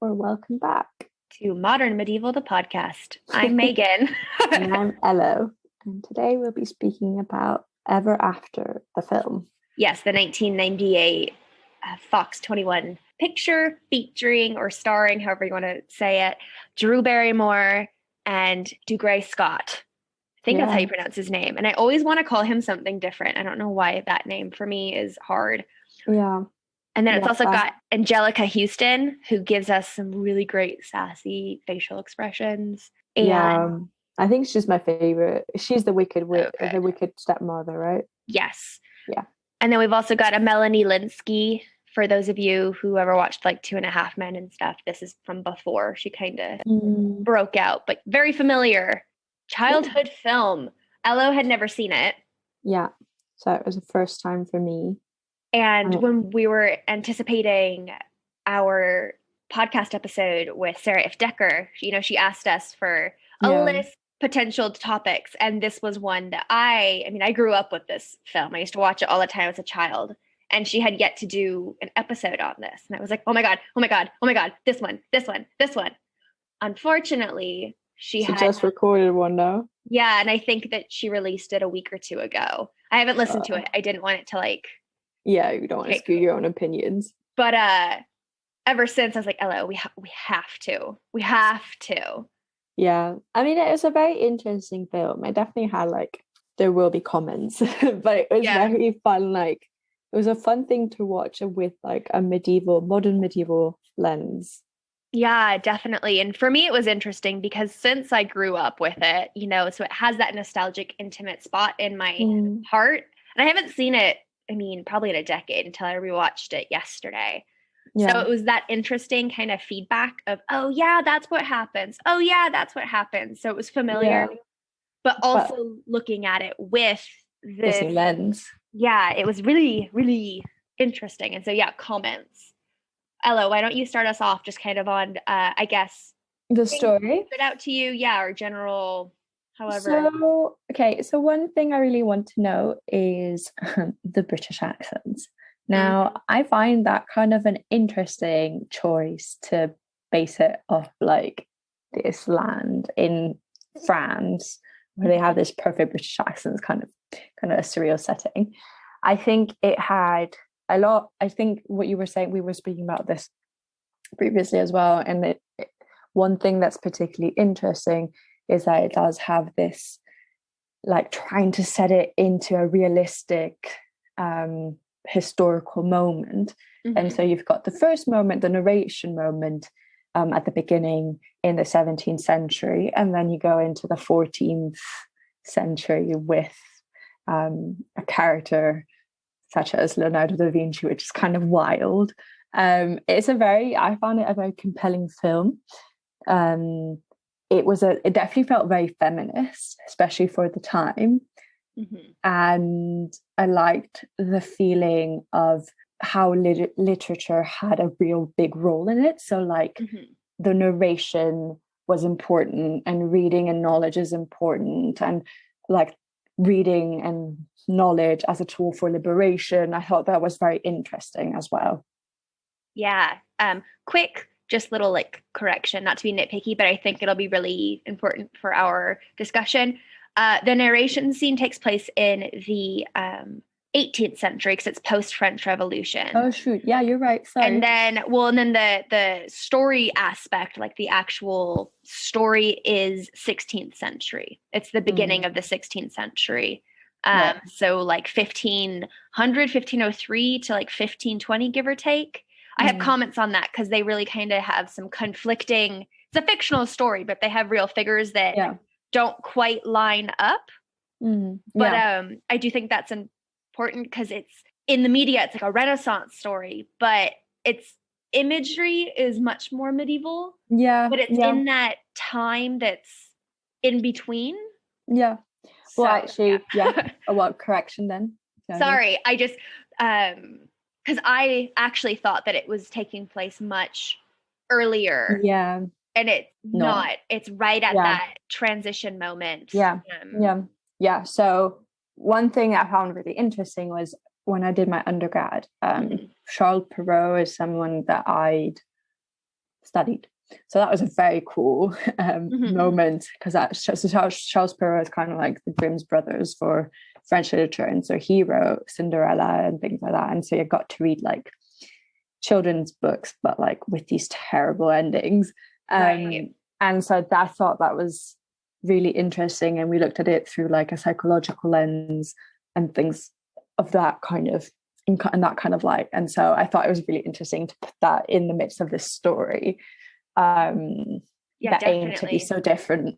or welcome back to Modern Medieval, the podcast. I'm Megan. and I'm Ello, and today we'll be speaking about Ever After, the film. Yes, the 1998 Fox 21 picture featuring or starring, however you want to say it, Drew Barrymore and Dougray Scott. I think that's how you pronounce his name. And I always want to call him something different. I don't know why that name for me is hard. Yeah. And then it's also got Angelica Houston, who gives us some really great sassy facial expressions. And I think she's my favorite. She's the wicked the wicked stepmother, right? Yes. Yeah. And then we've also got a Melanie Lynskey. For those of you who ever watched like 2.5 Men and stuff, this is from before she kind of broke out, but very familiar childhood film. Ello had never seen it. Yeah. So it was the first time for me. And when we were anticipating our podcast episode with Sarah If Decker, she asked us for a list of potential topics. And this was one that I grew up with this film. I used to watch it all the time as a child. And she had yet to do an episode on this. And I was like, oh my God, this one. Unfortunately, she had just recorded one now. Yeah, and I think that she released it a week or two ago. I haven't listened to it. I didn't want it to yeah, you don't want to skew your own opinions. But ever since, I was like, Ella, we have to. Yeah. I mean, it was a very interesting film. I definitely had there will be comments, but it was very fun. It was a fun thing to watch with a modern medieval lens. Yeah, definitely. And for me, it was interesting because since I grew up with it, so it has that nostalgic, intimate spot in my heart. And I haven't seen it, probably in a decade until I rewatched it yesterday. Yeah. So it was that interesting kind of feedback of, oh yeah, that's what happens. Oh yeah, that's what happens. So it was familiar, but also looking at it with this new lens. Yeah, it was really, really interesting. And so comments. Ella, why don't you start us off just kind of on, I guess, the story stood out to you, or general. However, so one thing I really want to know is the British accents. Now, I find that kind of an interesting choice to base it off this land in France where they have this perfect British accent, kind of a surreal setting. I think it had a lot. I think what you were saying, we were speaking about this previously as well, and one thing that's particularly interesting is that it does have this trying to set it into a realistic historical moment. And so you've got the first moment, the narration moment at the beginning in the 17th century, and then you go into the 14th century with a character such as Leonardo da Vinci, which is kind of wild. I found it a very compelling film. It definitely felt very feminist, especially for the time. And I liked the feeling of how literature had a real big role in it. So the narration was important, and reading and knowledge is important, and reading and knowledge as a tool for liberation. I thought that was very interesting as well. Yeah. Quick, just little correction, not to be nitpicky, but I think it'll be really important for our discussion. The narration scene takes place in the 18th century because it's post-French Revolution. Oh shoot, yeah, you're right. Sorry. And then the story aspect, the actual story, is 16th century. It's the beginning of the 16th century. So 1500, 1503 to 1520, give or take. I have comments on that because they really kind of have some conflicting. It's a fictional story, but they have real figures that don't quite line up. But I do think that's important because it's in the media. It's a Renaissance story, but its imagery is much more medieval. Yeah, but it's in that time that's in between. Yeah. Well, actually, What correction then? Sorry, I just because I actually thought that it was taking place much earlier. Yeah. And it's not. It's right at that transition moment. Yeah. Yeah. So one thing I found really interesting was when I did my undergrad, Charles Perrault is someone that I'd studied. So that was a very cool moment, because Charles Perrault is kind of like the Grimm's brothers for French literature, and so he wrote Cinderella and things like that, and so you got to read like children's books but like with these terrible endings. Right. And so I thought that was really interesting, and we looked at it through like a psychological lens and things of that kind of in that kind of light. And so I thought it was really interesting to put that in the midst of this story that aimed to be so different.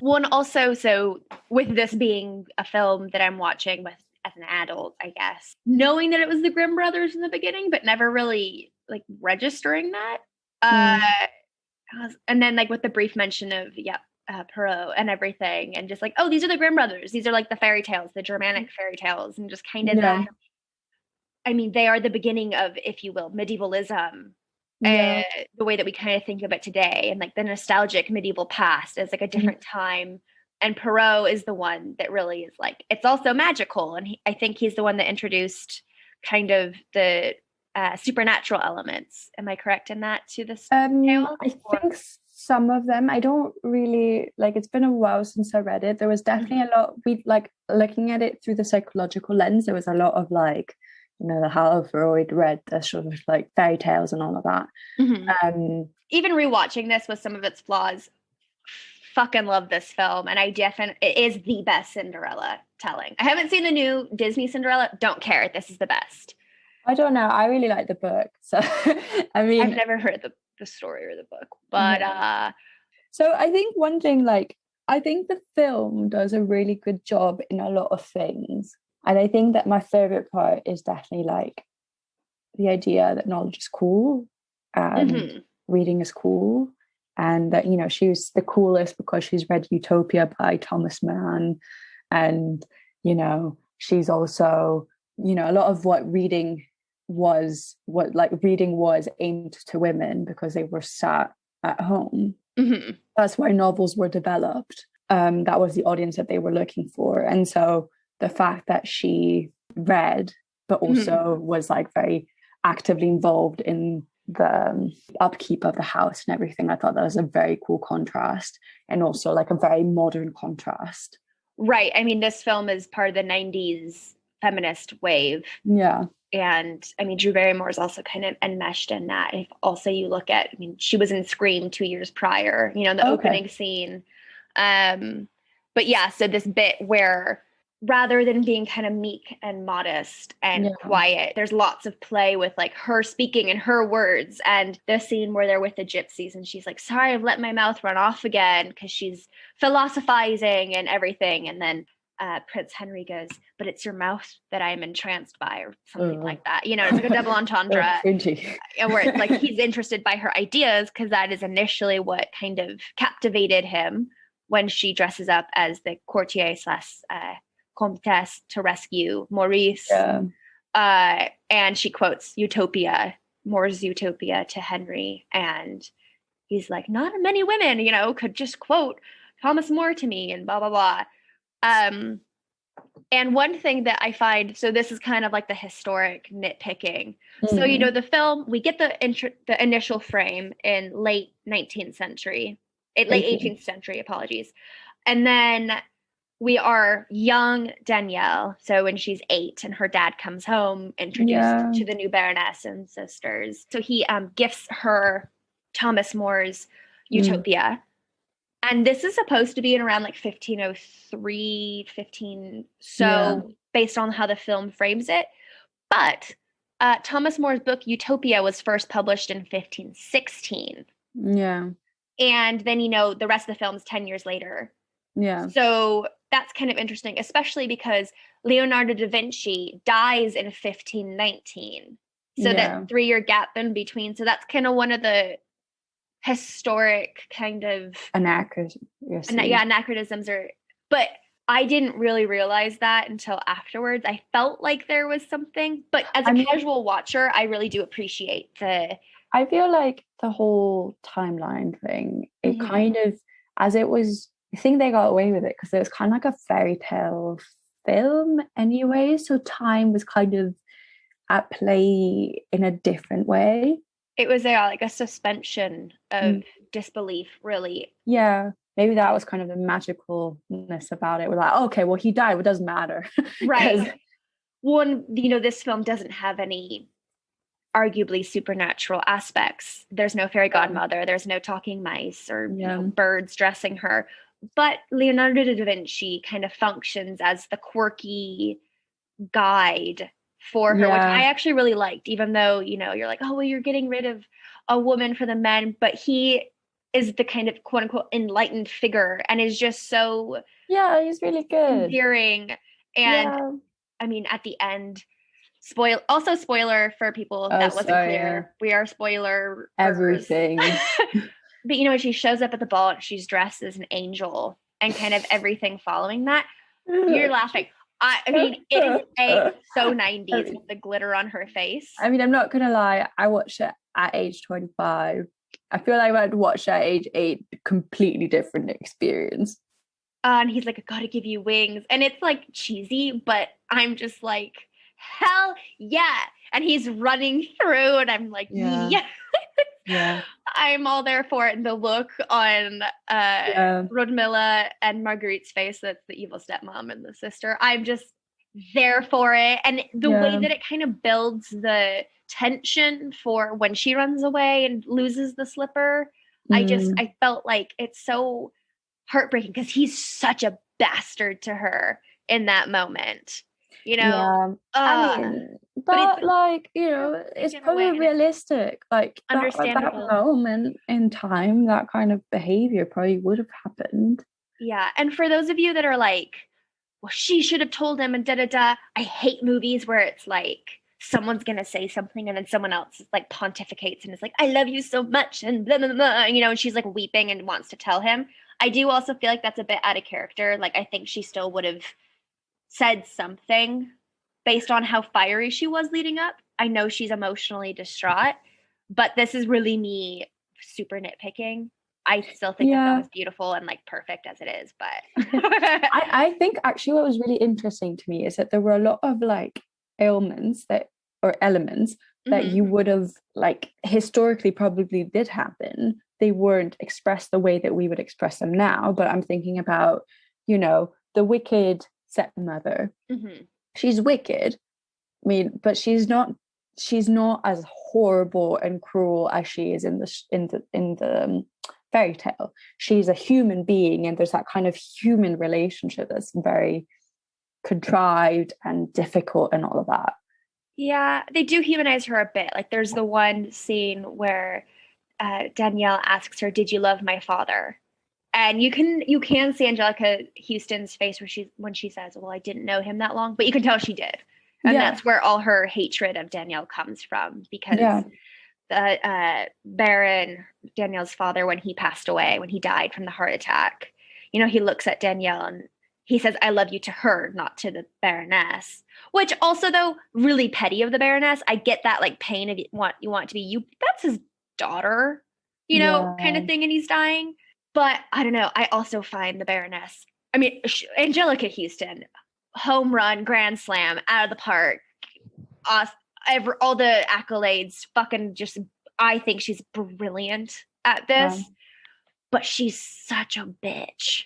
Well, and also, so with this being a film that I'm watching with as an adult, I guess, knowing that it was the Grimm brothers in the beginning, but never really like registering that. And then like with the brief mention of Perrault and everything, and just like, oh, these are the Grimm brothers. These are like the fairy tales, the Germanic fairy tales, and just kind of that. I mean, they are the beginning of, if you will, medievalism. The way that we kind of think of it today, and like the nostalgic medieval past as like a different time. And Perrault is the one that really is like, it's also magical. And I think he's the one that introduced kind of the supernatural elements. Am I correct in that to this tale? I think some of them. I don't really like, it's been a while since I read it. There was definitely a lot, we like looking at it through the psychological lens, there was a lot of like, you know, the how Freud read the sort of like fairy tales and all of that. Even rewatching this with some of its flaws, fucking love this film, and it is the best Cinderella telling. I haven't seen the new Disney Cinderella. Don't care. This is the best. I don't know. I really like the book, so I mean, I've never heard the story or the book, but so I think one thing, like, I think the film does a really good job in a lot of things. And I think that my favorite part is definitely like the idea that knowledge is cool and reading is cool, and that, you know, she's the coolest because she's read Utopia by Thomas Mann, and, you know, she's also, you know, a lot of what reading was aimed to women because they were sat at home. That's why novels were developed. That was the audience that they were looking for. And so the fact that she read, but also was like very actively involved in the upkeep of the house and everything, I thought that was a very cool contrast, and also like a very modern contrast. Right. I mean, this film is part of the 90s feminist wave. Yeah. And I mean, Drew Barrymore is also kind of enmeshed in that. If also you look at, I mean, she was in Scream 2 years prior, you know, in the opening scene. But yeah, so this bit where rather than being kind of meek and modest and quiet, there's lots of play with like her speaking in her words, and the scene where they're with the gypsies and she's like, sorry, I've let my mouth run off again, because she's philosophizing and everything. And then Prince Henry goes, but it's your mouth that I'm entranced by, or something like that. You know, it's like a double entendre where it's like he's interested by her ideas, because that is initially what kind of captivated him when she dresses up as the courtier / comtesse to rescue Maurice. And she quotes Utopia, Moore's Utopia, to Henry. And he's like, not many women, you know, could just quote Thomas More to me, and blah, blah, blah. And one thing that I find, so this is kind of like the historic nitpicking. So, you know, the film, we get the initial frame in late 18th century, apologies. And then we are young Danielle. So when she's 8 and her dad comes home, introduced to the new Baroness and sisters. So he gifts her Thomas More's Utopia. And this is supposed to be in around like 1503, 15. So based on how the film frames it. But Thomas More's book Utopia was first published in 1516. Yeah. And then, you know, the rest of the film's 10 years later. Yeah. So that's kind of interesting, especially because Leonardo da Vinci dies in 1519. So that 3-year gap in between. So that's kind of one of the historic kind of anachronisms but I didn't really realize that until afterwards. I felt like there was something, but as a casual watcher, I really do appreciate I feel like the whole timeline thing, it kind of, as it was, I think they got away with it because it was kind of like a fairy tale film anyway, so time was kind of at play in a different way. It was like a suspension of Mm. disbelief, really. Yeah, maybe that was kind of the magicalness about it. We're like, okay, well, he died, it doesn't matter. Because Right. One, this film doesn't have any arguably supernatural aspects. There's no fairy godmother, there's no talking mice or yeah, birds dressing her. But Leonardo da Vinci kind of functions as the quirky guide for her, which I yeah, actually really liked, even though, you're like, oh, well, you're getting rid of a woman for the men, but he is the kind of quote unquote enlightened figure and is just so yeah, he's really good. endearing. And Yeah. I mean, at the end, spoiler for people if Oh, that wasn't sorry, yeah. clear. We are spoilers. Everything. But when she shows up at the ball and she's dressed as an angel and kind of everything following that, you're laughing. I mean, it is so 90s with the glitter on her face. I mean, I'm not gonna lie, I watched it at age 25. I feel like I'd watched it at age 8, completely different experience. And he's like, I gotta give you wings. And it's like cheesy, but I'm just like, hell yeah. And he's running through, and I'm like, yeah. Yeah. I'm all there for it. And the look on Rodmilla and Marguerite's face, that's the evil stepmom and the sister, I'm just there for it. And the way that it kind of builds the tension for when she runs away and loses the slipper, I felt like it's so heartbreaking because he's such a bastard to her in that moment. I mean, but like, it's probably realistic. Like that moment in time, that kind of behavior probably would have happened. Yeah. And for those of you that are like, well, she should have told him and da-da-da. I hate movies where it's like someone's going to say something and then someone else like pontificates and is like, I love you so much and blah, blah, blah, and she's like weeping and wants to tell him. I do also feel like that's a bit out of character. Like, I think she still would have said something based on how fiery she was leading up. I know she's emotionally distraught, but this is really me super nitpicking. I still think that was beautiful and like perfect as it is, but I think actually what was really interesting to me is that there were a lot of like elements that you would have like historically probably did happen. They weren't expressed the way that we would express them now, but I'm thinking about, the wicked stepmother. She's wicked. I mean, but she's not as horrible and cruel as she is in the fairy tale. She's a human being, and there's that kind of human relationship that's very contrived and difficult and all of that. Yeah, they do humanize her a bit. Like, there's the one scene where Danielle asks her, "Did you love my father?" And you can see Angelica Houston's face when she says, "Well, I didn't know him that long," but you can tell she did, and that's where all her hatred of Danielle comes from, because the Baron, Danielle's father, when he passed away, when he died from the heart attack, he looks at Danielle and he says, "I love you" to her, not to the Baroness. Which also, though, really petty of the Baroness. I get that, like, pain of you want it to be you. That's his daughter, kind of thing, and he's dying. But I don't know. I also find the Baroness, I mean, Angelica Houston, home run, grand slam, out of the park. All the accolades, fucking just, I think she's brilliant at this. But she's such a bitch.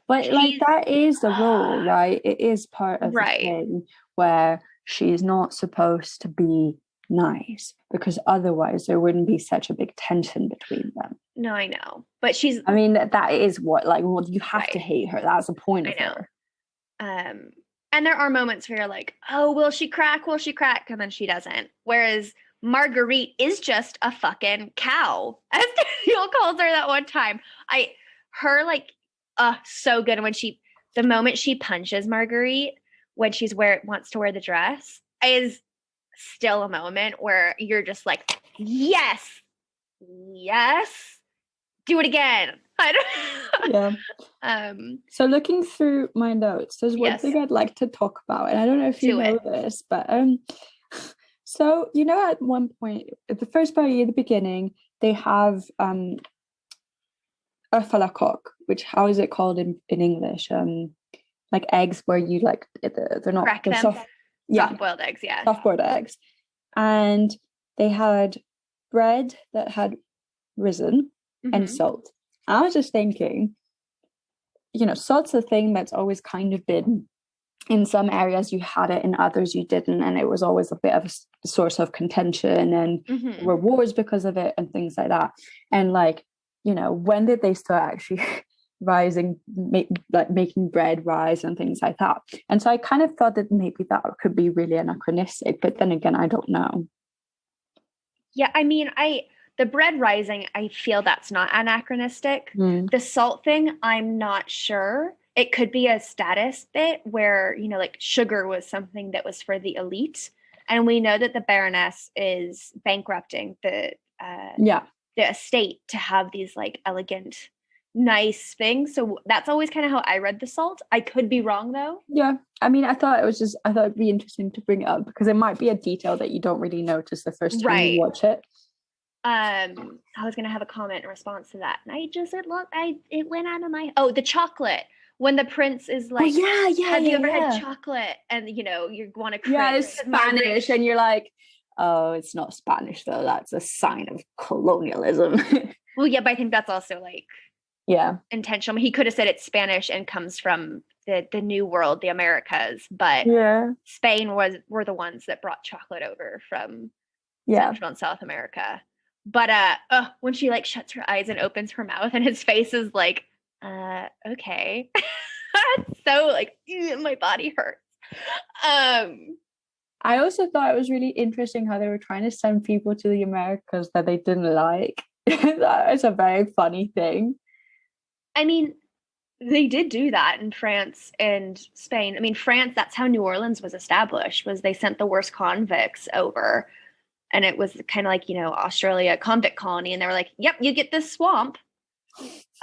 But like, that is the role, right? It is part of the thing where she's not supposed to be nice, because otherwise there wouldn't be such a big tension between them. No, I know. But I mean, that is what, like, well, you have to hate her. That's the point of her. And there are moments where you're like, oh, will she crack? Will she crack? And then she doesn't. Whereas Marguerite is just a fucking cow, as Daniel calls her that one time. So good. When the moment she punches Marguerite, when wants to wear the dress, is still a moment where you're just like, yes, do it again. So looking through my notes, there's one thing I'd like to talk about, and I don't know if you know this, but so at one point at the first part of the beginning, they have œuf à la coque, which, how is it called in English? Like eggs where you like they're not soft-boiled eggs, soft-boiled eggs. And they had bread that had risen and salt. I was just thinking, salt's a thing that's always kind of been, in some areas you had it, in others you didn't, and it was always a bit of a source of contention, and there were wars because of it and things like that. And like, when did they start actually rising, making bread rise and things like that? And so I kind of thought that maybe that could be really anachronistic, but then again, I don't know. Yeah, I mean, the bread rising, I feel that's not anachronistic. The salt thing, I'm not sure. It could be a status bit where, like sugar was something that was for the elite. And we know that the Baroness is bankrupting the estate to have these like elegant, nice things. So that's always kind of how I read the salt. I could be wrong though. Yeah. I mean, I thought it'd be interesting to bring it up because it might be a detail that you don't really notice the first time you watch it. I was gonna have a comment in response to that, and it went out of my. Oh, the chocolate. When the prince is like, have you ever had chocolate? And you want to cringe. Yeah, it's Spanish, and you're like, oh, it's not Spanish though. That's a sign of colonialism. Well, yeah, but I think that's also like, intentional. He could have said it's Spanish and comes from the New World, the Americas, but Spain were the ones that brought chocolate over from Central and South America. But when she like shuts her eyes and opens her mouth, and his face is like, okay. So like my body hurts. I also thought it was really interesting how they were trying to send people to the Americas that they didn't like. That is a very funny thing. I mean, they did do that in France and Spain. I mean, France, that's how New Orleans was established, was they sent the worst convicts over. And it was kind of like, Australia convict colony. And they were like, yep, you get this swamp.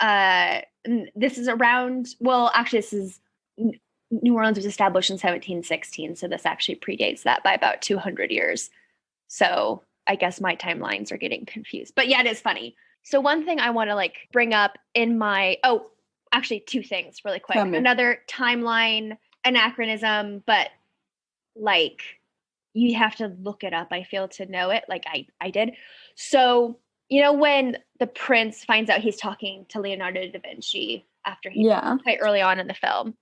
This is around, New Orleans was established in 1716. So this actually predates that by about 200 years. So I guess my timelines are getting confused. But yeah, it is funny. So one thing I want to like bring up in two things really quick. Another timeline anachronism, but like you have to look it up, I feel, to know it, like I did. So, when the prince finds out he's talking to Leonardo da Vinci after quite early on in the film,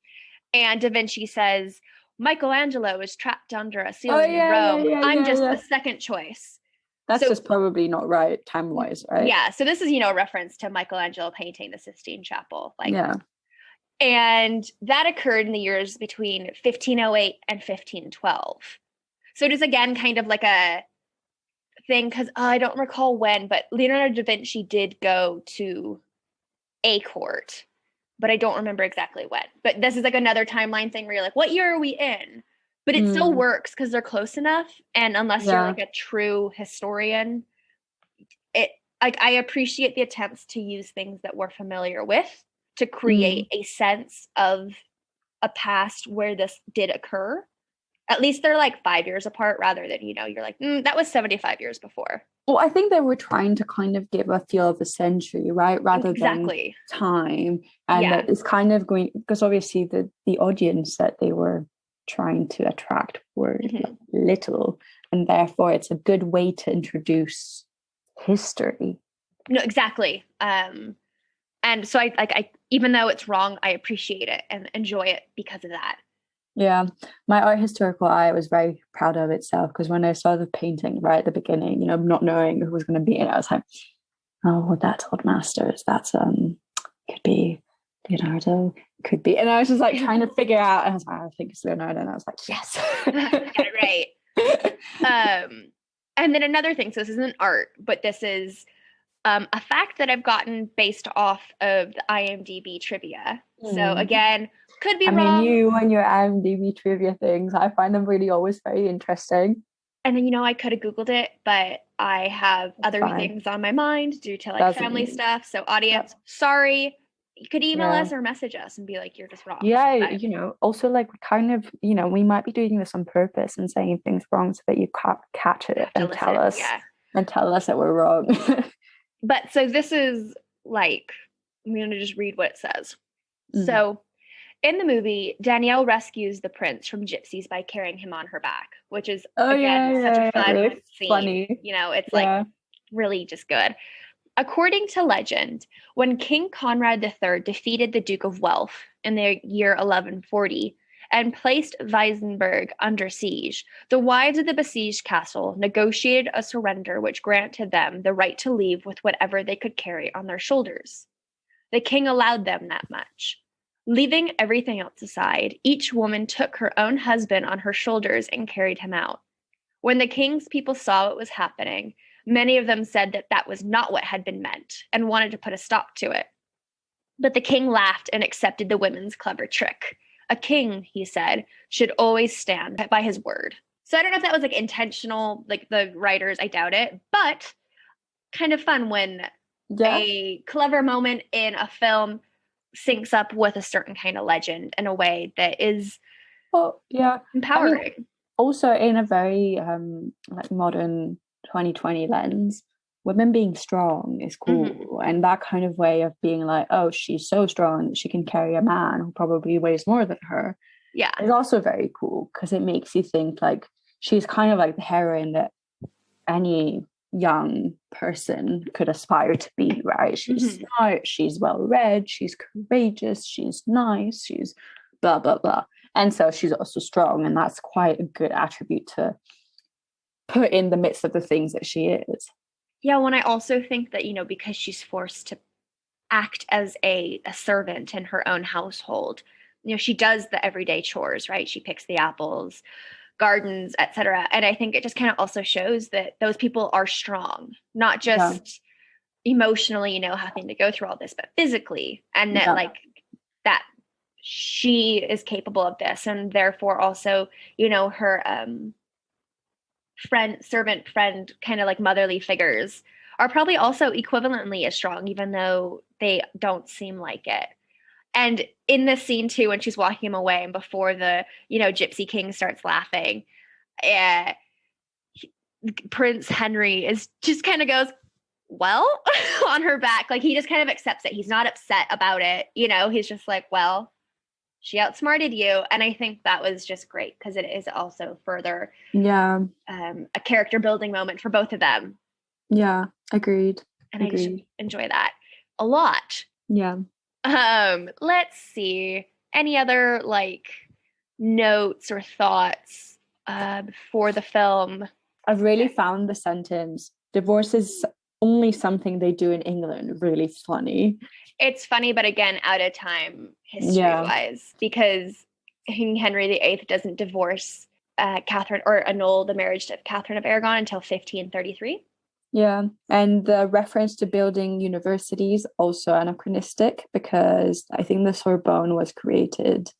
and da Vinci says, Michelangelo is trapped under a ceiling in Rome. I'm just the second choice. That's just probably not right, time-wise, right? Yeah, so this is, a reference to Michelangelo painting the Sistine Chapel. And that occurred in the years between 1508 and 1512. So it is, again, kind of like a thing, because I don't recall when, but Leonardo da Vinci did go to a court, but I don't remember exactly when. But this is like another timeline thing where you're like, what year are we in? But it still works because they're close enough. And unless you're like a true historian, I appreciate the attempts to use things that we're familiar with to create a sense of a past where this did occur. At least they're like 5 years apart rather than, you're like, that was 75 years before. Well, I think they were trying to kind of give a feel of a century, right? Rather than time. And it's kind of going, because obviously the audience that they were trying to attract were little. And therefore it's a good way to introduce history. No, exactly. And so I even though it's wrong, I appreciate it and enjoy it because of that. Yeah, my art historical eye was very proud of itself, because when I saw the painting right at the beginning, not knowing who was going to be in it, I was like, oh, that's Old Masters. That's could be Leonardo, could be. And I was just like trying to figure out, and I was like, I think it's Leonardo, and I was like, yes. Got it right. And then another thing, so this isn't art, but this is a fact that I've gotten based off of the IMDb trivia. So again, could be wrong. I mean, you and your IMDb trivia things, I find them really always very interesting. And then, I could have Googled it, but I have other things on my mind due to like family stuff. So audience, sorry. You could email us or message us and be like, you're just wrong. Yeah, also like kind of, we might be doing this on purpose and saying things wrong so that you catch it and tell us that we're wrong. But so this is like, I'm going to just read what it says. So in the movie, Danielle rescues the prince from gypsies by carrying him on her back, which is, such a fun scene. Funny. It's like really just good. According to legend, when King Conrad III defeated the Duke of Welf in the year 1140 and placed Weissenberg under siege, the wives of the besieged castle negotiated a surrender which granted them the right to leave with whatever they could carry on their shoulders. The king allowed them that much. Leaving everything else aside, each woman took her own husband on her shoulders and carried him out. When the king's people saw what was happening, many of them said that that was not what had been meant and wanted to put a stop to it. But the king laughed and accepted the women's clever trick. A king, he said, should always stand by his word. So I don't know if that was like intentional, like the writers, I doubt it, but kind of fun when a clever moment in a film syncs up with a certain kind of legend in a way that is empowering. I mean, also in a very like modern 2020 lens, women being strong is cool. And that kind of way of being like, oh, she's so strong that she can carry a man who probably weighs more than her, is also very cool, because it makes you think like she's kind of like the heroine that any young person could aspire to be, right? She's smart, she's well read, she's courageous, she's nice, she's blah blah blah, and so she's also strong, and that's quite a good attribute to put in the midst of the things that she is. Yeah, when I also think that, because she's forced to act as a servant in her own household, she does the everyday chores, right? She picks the apples, gardens, etc. And I think it just kind of also shows that those people are strong, not just emotionally, having to go through all this, but physically, and that like that she is capable of this, and therefore also, her servant friend, kind of like motherly figures are probably also equivalently as strong, even though they don't seem like it. And in this scene too, when she's walking him away and before the, Gypsy King starts laughing, Prince Henry is just kind of goes, well, on her back. Like he just kind of accepts it. He's not upset about it. He's just like, well, she outsmarted you. And I think that was just great because it is also further a character building moment for both of them. Yeah, agreed. And I just enjoy that a lot. Yeah. Let's see. Any other like notes or thoughts for the film? I've really found the sentence, divorce is only something they do in England, really funny. It's funny, but again, out of time history-wise, because King Henry VIII doesn't divorce Catherine or annul the marriage of Catherine of Aragon until 1533. Yeah, and the reference to building universities also anachronistic, because I think the Sorbonne was created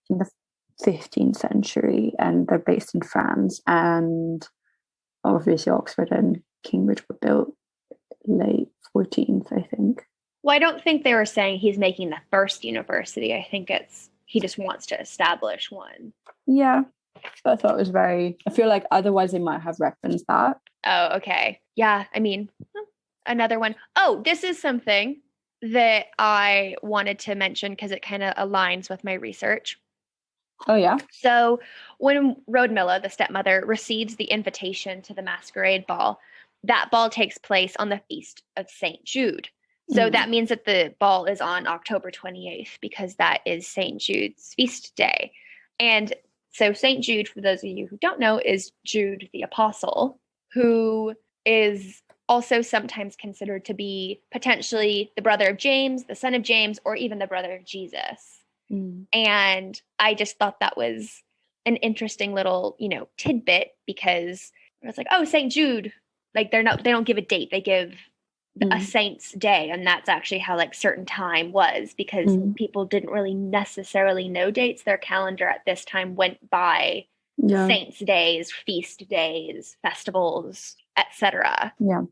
in the 15th century and they're based in France, and obviously Oxford and Cambridge were built late 14th, I think. Well, I don't think they were saying he's making the first university. I think he just wants to establish one. Yeah, but I thought it was I feel like otherwise they might have referenced that. Oh, okay. Yeah, I mean, another one. Oh, this is something that I wanted to mention because it kind of aligns with my research. Oh, yeah? So when Rhoda, the stepmother, receives the invitation to the masquerade ball, that ball takes place on the feast of St. Jude. So that means that the ball is on October 28th because that is St. Jude's feast day. And so St. Jude, for those of you who don't know, is Jude the Apostle, who is also sometimes considered to be potentially the brother of James, the son of James, or even the brother of Jesus. And I just thought that was an interesting little, tidbit, because it's like, oh, St. Jude, like they don't give a date. They give a saint's day. And that's actually how like certain time was, because people didn't really necessarily know dates. Their calendar at this time went by saints' days, feast days, festivals, etc. Yeah.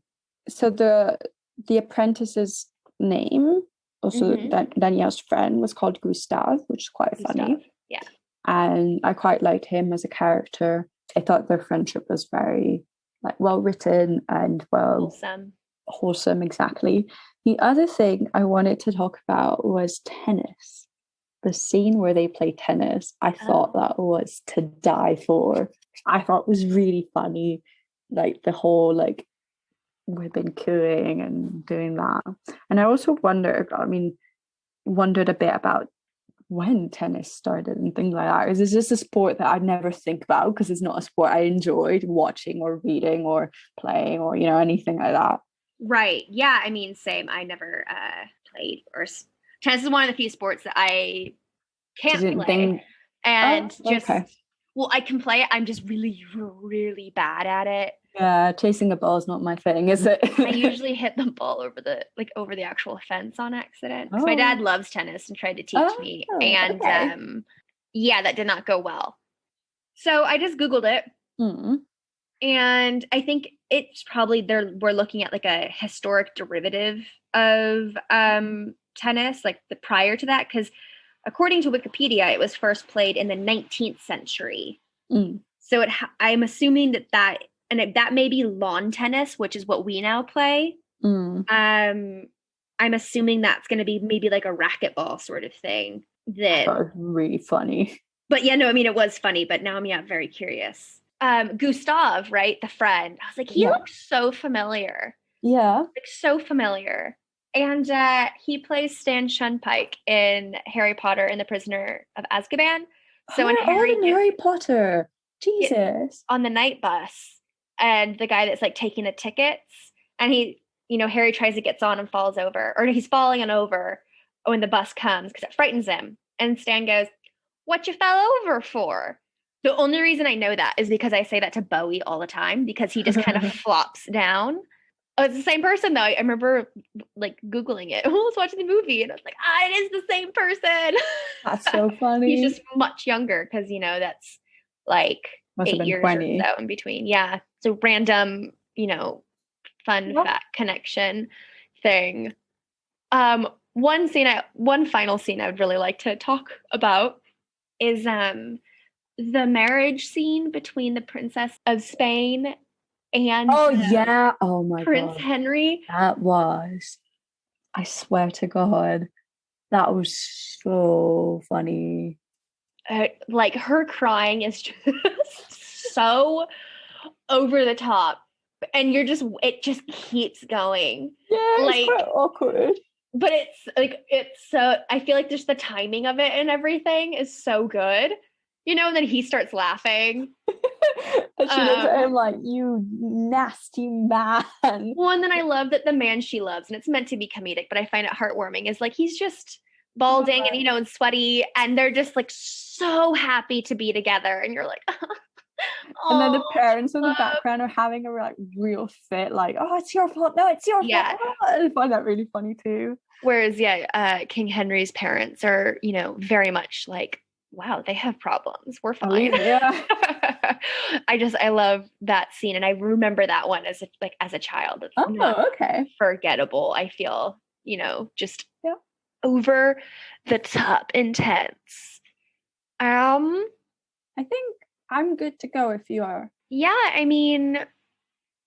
So the apprentice's name, also Danielle's friend, was called Gustave, which is quite funny. Yeah. And I quite liked him as a character. I thought their friendship was very well written and wholesome, exactly. The other thing I wanted to talk about was tennis. The scene where they play tennis, I thought that was to die for. I thought it was really funny, like the whole we've been cooing and doing that. And I also wondered a bit about when tennis started and things like that. Is this just a sport that I'd never think about because it's not a sport I enjoyed watching or reading or playing or, anything like that? Right. Yeah. I mean, same. I never played tennis is one of the few sports that I can't play. And okay. Well, I can play it. I'm just really, really bad at it. Yeah, chasing the ball is not my thing, is it? I usually hit the ball over the actual fence on accident. Because my dad loves tennis and tried to teach me. And okay. That did not go well. So I just Googled it. And I think it's probably we're looking at like a historic derivative of tennis, like the prior to that, because according to Wikipedia, it was first played in the 19th century. So I'm assuming that may be lawn tennis, which is what we now play. I'm assuming that's going to be maybe like a racquetball sort of thing. That was really funny. But yeah, no, I mean, it was funny, but now I'm very curious. Gustav, right? The friend. I was like, he looks so familiar. Yeah. Like so familiar. And he plays Stan Shunpike in Harry Potter and the Prisoner of Azkaban. So when Harry Potter. Jesus. On the night bus, and the guy that's like taking the tickets, and he, Harry tries to get on and falls over, or he's falling over when the bus comes because it frightens him. And Stan goes, "What you fell over for?" The only reason I know that is because I say that to Bowie all the time because he just kind of flops down. Oh, it's the same person though. I remember like Googling it. I was watching the movie and I was like, it is the same person. That's so funny. He's just much younger because, that's like 8 years 20. Or so in between. Yeah. So random, fun fact connection thing. One final scene I would really like to talk about is the marriage scene between the Princess of Spain and Prince Henry. That was, I swear to God, that was so funny. Like her crying is just so over the top, and it just keeps going. Yeah, it's quite awkward. But it's so, I feel like just the timing of it and everything is so good. And then he starts laughing. And she looks at him like, "You nasty man." Well, and then I love that the man she loves, and it's meant to be comedic, but I find it heartwarming, is like he's just balding and and sweaty, and they're just like so happy to be together, and you're like, and then the parents in the background are having a like real fit, like, "Oh, it's your fault. No, it's your fault." I find that really funny too. Whereas, King Henry's parents are, very much like, wow, they have problems. We're fine. Yeah. I love that scene, and I remember that one as a child. It's okay. Forgettable. I feel, just over the top intense. I think I'm good to go if you are. Yeah, I mean,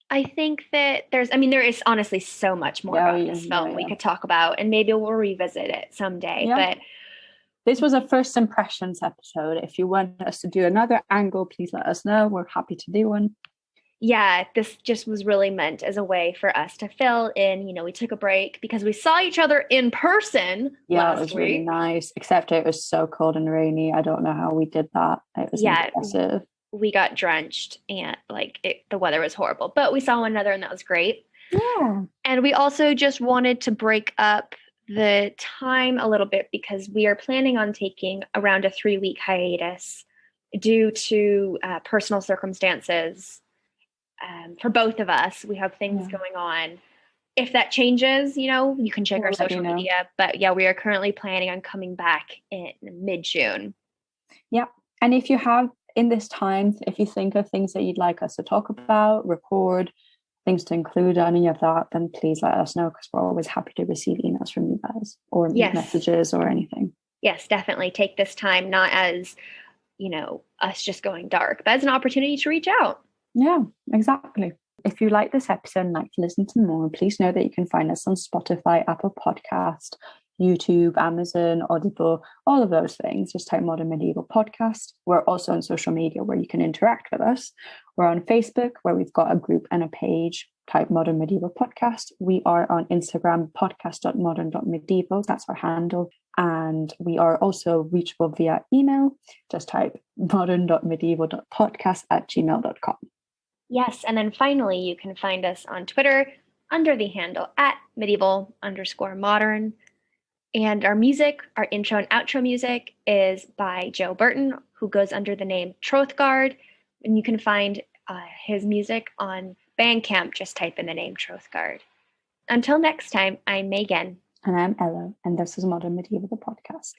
I think that there is honestly so much more about this film we could talk about, and maybe we'll revisit it someday. But this was a first impressions episode. If you want us to do another angle, please let us know. We're happy to do one. Yeah, this just was really meant as a way for us to fill in. We took a break because we saw each other in person last week. It was really nice, except it was so cold and rainy. I don't know how we did that. It was impressive. We got drenched and the weather was horrible, but we saw one another and that was great. Yeah. And we also just wanted to break up the time a little bit because we are planning on taking around a 3-week hiatus due to personal circumstances for both of us. We have things going on. If that changes, you can check our social media. But we are currently planning on coming back in mid-June. Yeah. And if you have in this time, if you think of things that you'd like us to talk about, record, things to include, any of that, then please let us know because we're always happy to receive emails from you guys or messages or anything. Yes, definitely take this time not as, us just going dark, but as an opportunity to reach out. Yeah, exactly. If you like this episode and like to listen to more, please know that you can find us on Spotify, Apple Podcast, YouTube, Amazon, Audible, all of those things. Just type Modern Medieval Podcast. We're also on social media where you can interact with us. We're on Facebook where we've got a group and a page. type Modern Medieval Podcast. We are on Instagram, podcast.modern.medieval. That's our handle. And we are also reachable via email. Just type modern.medieval.podcast@gmail.com. Yes. And then finally, you can find us on Twitter under the handle @medieval_modern. And our music, our intro and outro music, is by Joe Burton, who goes under the name Trothgard. And you can find his music on Bandcamp. Just type in the name Trothgard. Until next time, I'm Megan. And I'm Ella, and this is Modern Medieval, the podcast.